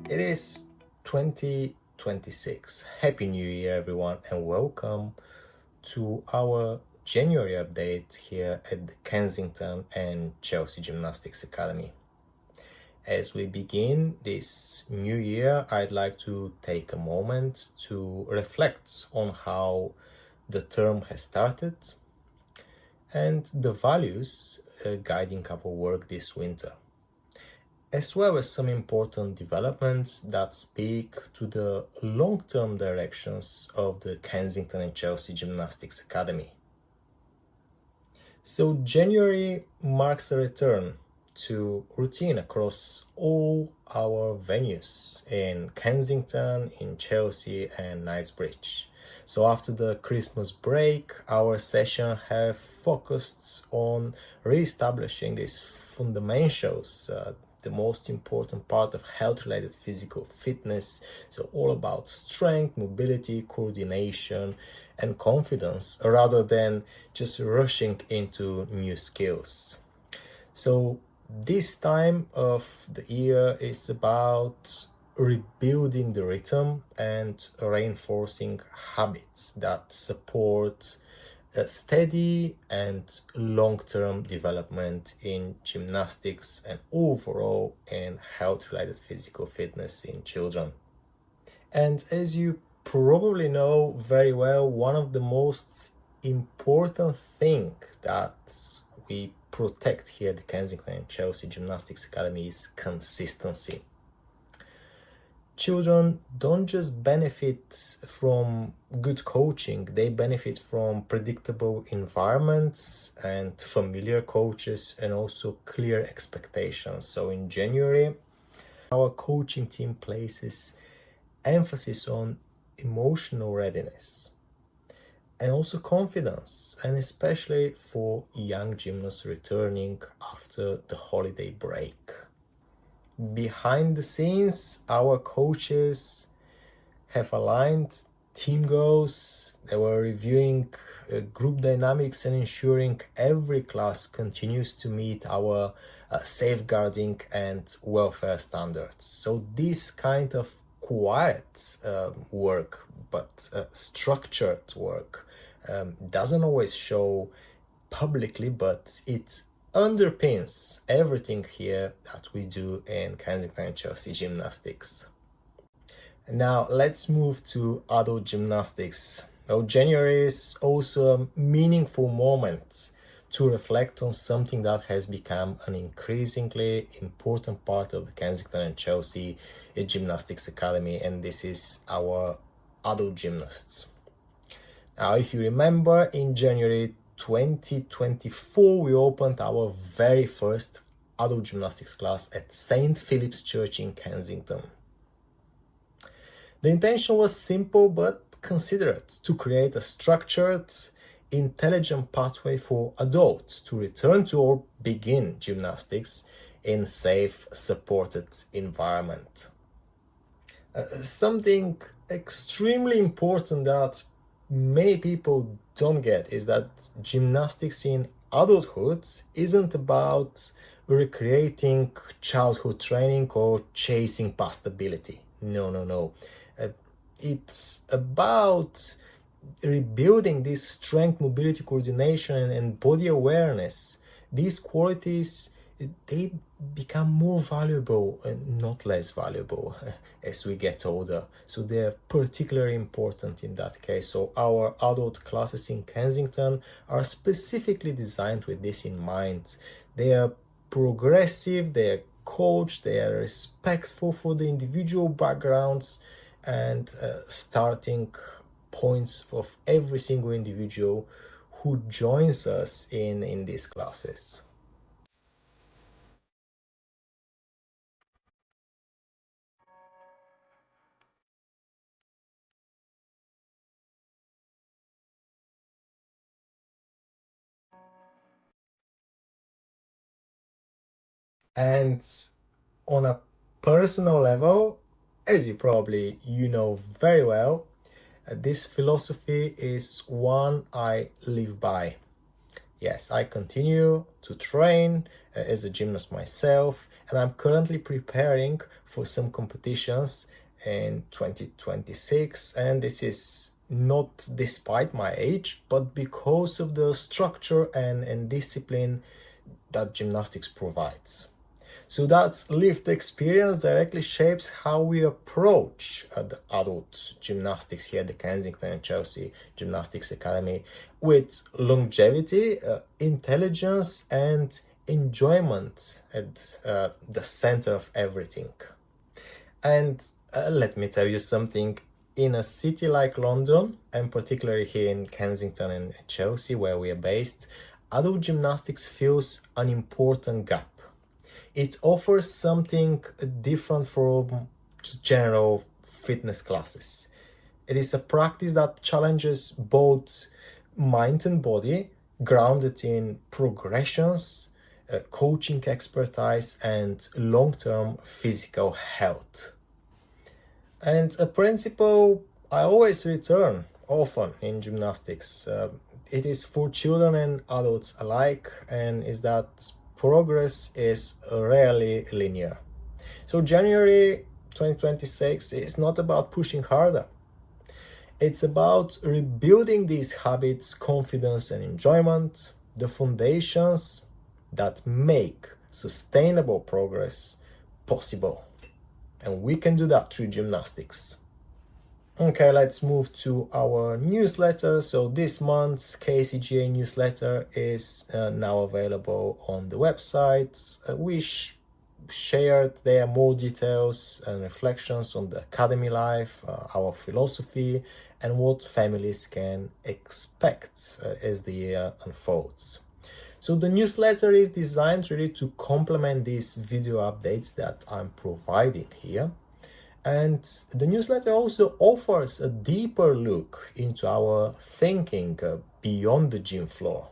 It is 2026. Happy New Year, everyone, and welcome to our January update here at the Kensington and Chelsea Gymnastics Academy. As we begin this new year, I'd like to take a moment to reflect on how the term has started and the values guiding our work this winter, as well as some important developments that speak to the long-term directions of the Kensington and Chelsea Gymnastics Academy. So January marks a return to routine across all our venues in Kensington, in Chelsea and Knightsbridge. So after the Christmas break, our session have focused on re-establishing these fundamentals, the most important part of health-related physical fitness. So all about strength, mobility, coordination, and confidence, rather than just rushing into new skills. So this time of the year is about rebuilding the rhythm and reinforcing habits that support a steady and long-term development in gymnastics and overall in health-related physical fitness in children. And as you probably know very well, one of the most important things that we protect here at the Kensington and Chelsea Gymnastics Academy is consistency. Children don't just benefit from good coaching, they benefit from predictable environments and familiar coaches and also clear expectations. So in January, our coaching team places emphasis on emotional readiness and also confidence, and especially for young gymnasts returning after the holiday break. Behind the scenes, our coaches have aligned team goals. They were reviewing group dynamics and ensuring every class continues to meet our safeguarding and welfare standards. So this kind of quiet work, but structured work, doesn't always show publicly, but it underpins everything here that we do in Kensington and Chelsea Gymnastics. Now let's move to adult gymnastics. Now, January is also a meaningful moment to reflect on something that has become an increasingly important part of the Kensington and Chelsea Gymnastics Academy, and this is our adult gymnasts. Now, if you remember, in January 2024, we opened our very first adult gymnastics class at St. Philip's Church in Kensington. The intention was simple but considerate: to create a structured, intelligent pathway for adults to return to or begin gymnastics in safe, supported environment. Something extremely important that many people don't get is that gymnastics in adulthood isn't about recreating childhood training or chasing past ability. No. It's about rebuilding this strength, mobility, coordination, and body awareness. These qualities, they become more valuable and not less valuable as we get older. So they're particularly important in that case. So our adult classes in Kensington are specifically designed with this in mind. They are progressive, they are coached, they are respectful for the individual backgrounds and starting points of every single individual who joins us in these classes. And on a personal level, as you know very well, this philosophy is one I live by. Yes, I continue to train as a gymnast myself, and and I'm currently preparing for some competitions in 2026, and this is not despite my age, but because of the structure and discipline that gymnastics provides. So that lived experience directly shapes how we approach the adult gymnastics here at the Kensington and Chelsea Gymnastics Academy, with longevity, intelligence, and enjoyment at the center of everything. And let me tell you something, in a city like London, and particularly here in Kensington and Chelsea, where we are based, adult gymnastics fills an important gap. It offers something different from just general fitness classes. It is a practice that challenges both mind and body, grounded in progressions, coaching expertise, and long-term physical health. And a principle I always return often in gymnastics. It is for children and adults alike, and is that progress is rarely linear. So January 2026 is not about pushing harder. It's about rebuilding these habits, confidence, and enjoyment, the foundations that make sustainable progress possible. And we can do that through gymnastics. Okay, let's move to our newsletter. So this month's KCGA newsletter is now available on the website. We shared there more details and reflections on the academy life, our philosophy, and what families can expect as the year unfolds. So the newsletter is designed really to complement these video updates that I'm providing here. And the newsletter also offers a deeper look into our thinking beyond the gym floor.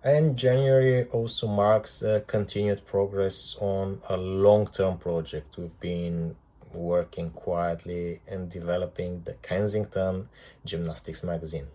And January also marks continued progress on a long-term project. We've been working quietly and developing the Kensington Gymnastics magazine.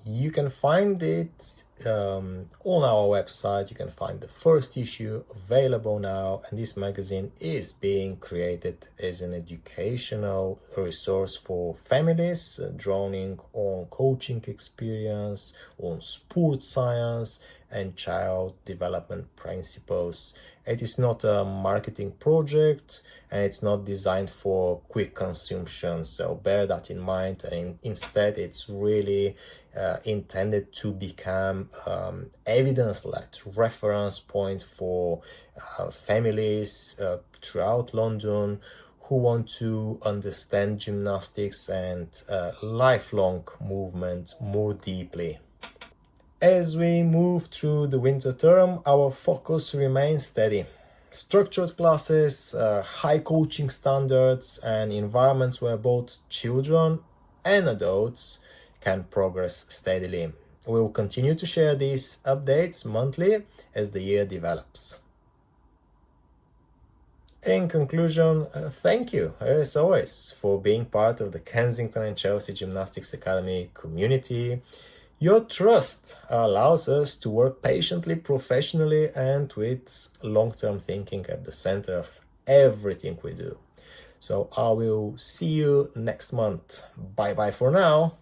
You can find it on our website. You can find the first issue available now, and this magazine is being created as an educational resource for families, drawing on coaching experience, on sports science, and child development principles. It is not a marketing project, and it's not designed for quick consumption, so bear that in mind. And instead, it's really intended to become evidence-led reference point for families throughout London who want to understand gymnastics and lifelong movement more deeply. As we move through the winter term, our focus remains steady. Structured classes, high coaching standards, and environments where both children and adults can progress steadily. We will continue to share these updates monthly as the year develops. In conclusion, thank you, as always, for being part of the Kensington and Chelsea Gymnastics Academy community. Your trust allows us to work patiently, professionally, and with long-term thinking at the center of everything we do. So I will see you next month. Bye-bye for now.